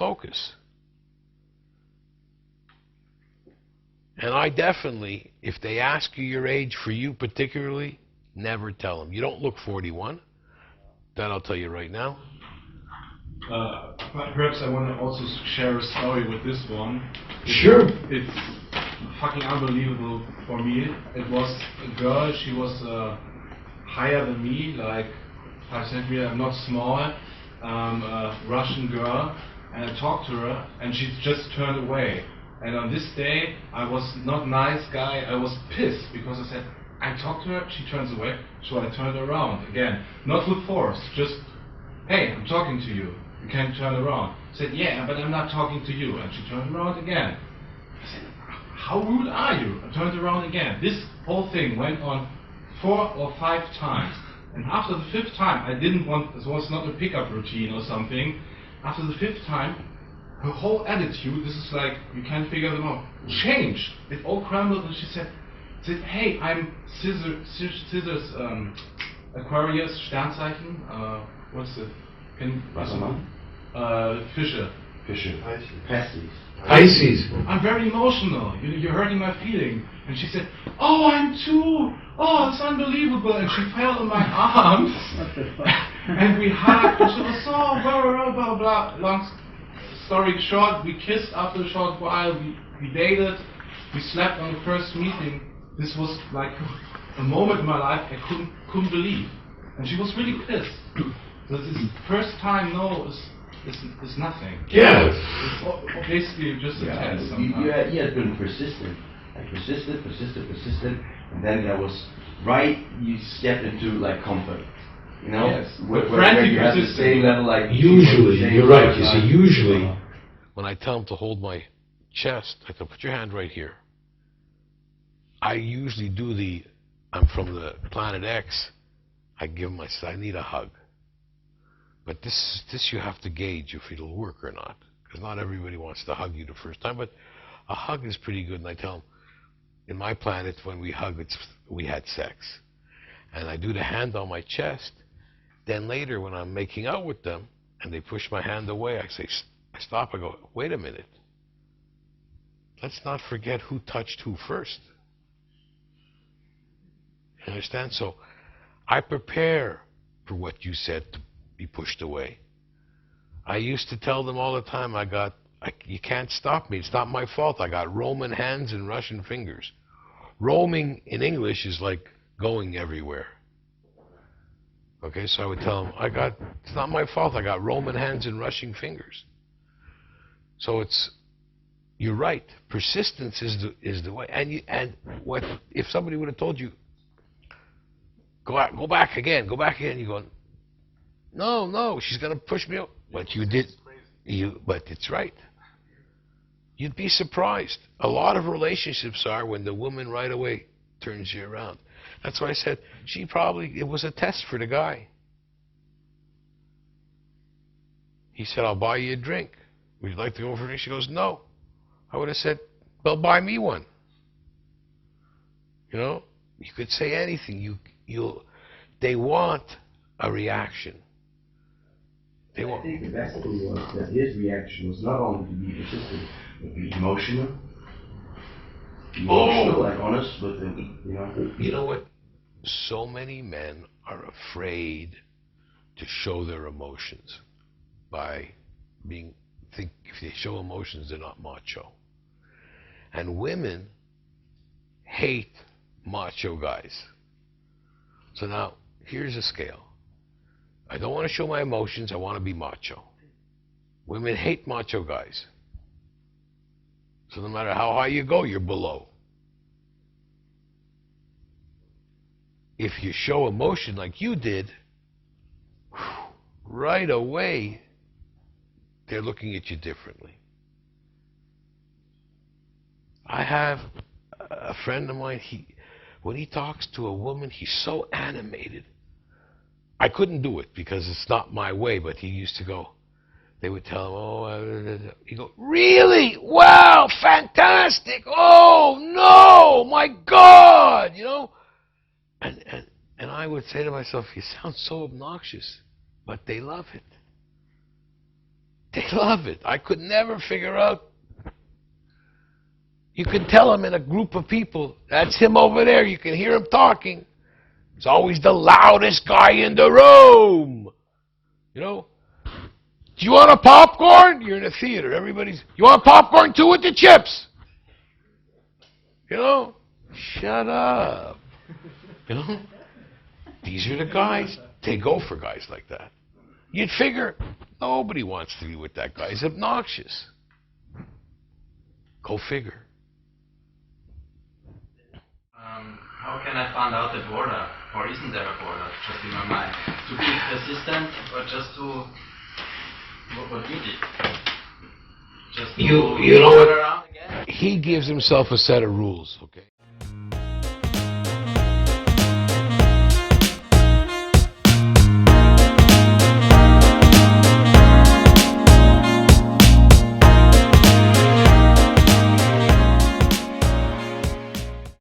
focus. And I definitely, if they ask you your age, for you particularly, never tell them. You don't look 41. That I'll tell you right now. Perhaps I want to also share a story with this one. Sure. It's fucking unbelievable for me. It was a girl, she was higher than me, like 5 centimeters, I'm not small, a Russian girl, and I talked to her, and she just turned away. And on this day, I was not nice guy, I was pissed, because I said, I talked to her, she turns away, so I turned around again. Not with force, just, hey, I'm talking to you. You can't turn around. I said, yeah, but I'm not talking to you. And she turned around again. I said, how rude are you? I turned around again. This whole thing went on 4 or 5 times. And after the 5th time, I didn't want, this was not a pickup routine or something. After the 5th time, her whole attitude, this is like, you can't figure them out, changed. It all crumbled, and she said, hey, I'm Scissors, Aquarius, Sternzeichen, what's it? Fische. Pisces. I'm very emotional. You're hurting my feeling. And she said, oh, I'm too. Oh, it's unbelievable. And she fell in my arms. And we hugged. And she was so blah, blah, blah, blah. Long story short, we kissed after a short while. We dated. We slept on the first meeting. This was like a moment in my life I couldn't believe. And she was really pissed. So this first time no is nothing. Yeah. It's basically just a test. You had been persistent. Like persistent, and then there was you stepped into like comfort. You know? Yes. Where Frantic you have the same level like usually, you're right, you see, usually when I tell them to hold my chest, I tell them, put your hand right here. I usually do I'm from the planet X, I give them, I need a hug. But this you have to gauge if it'll work or not. Because not everybody wants to hug you the first time, but a hug is pretty good. And I tell them, in my planet, when we hug, we had sex. And I do the hand on my chest. Then later, when I'm making out with them, and they push my hand away, I stop, I go, wait a minute. Let's not forget who touched who first. You understand? So I prepare for what you said to be pushed away. I used to tell them all the time, you can't stop me. It's not my fault. I got Roman hands and Russian fingers. Roaming in English is like going everywhere. Okay, so I would tell them, it's not my fault. I got Roman hands and Russian fingers. So you're right. Persistence is the way. And what if somebody would have told you, go back again, you go, no, she's going to push me out. But but it's right. You'd be surprised. A lot of relationships are when the woman right away turns you around. That's why I said it was a test for the guy. He said, I'll buy you a drink. Would you like to go for a drink? She goes, no. I would have said, well, buy me one. You know, you could say anything. They want a reaction. I think the best thing was that his reaction was not only to be persistent, but be emotional. Like honest, but You know what? So many men are afraid to show their emotions think if they show emotions, they're not macho. And women hate macho guys. So now, here's a scale. I don't want to show my emotions, I want to be macho. Women hate macho guys. So no matter how high you go, you're below. If you show emotion like you did, right away, they're looking at you differently. I have a friend of mine, when he talks to a woman, he's so animated. I couldn't do it because it's not my way, but he used to go, they would tell him, he'd go, really? Wow, fantastic. Oh, no, my God, And I would say to myself, you sound so obnoxious, but they love it. They love it. I could never figure out. You can tell him in a group of people, that's him over there. You can hear him talking. He's always the loudest guy in the room. You know? Do you want a popcorn? You're in a theater. Everybody's, you want popcorn too with the chips? You know? Shut up. You know? These are the guys. They go for guys like that. You'd figure nobody wants to be with that guy. He's obnoxious. Go figure. How can I find out the border? Or isn't there a border, just in my mind? To be persistent or just to... What do you do? Just to You know turn what? around again? He gives himself a set of rules, okay?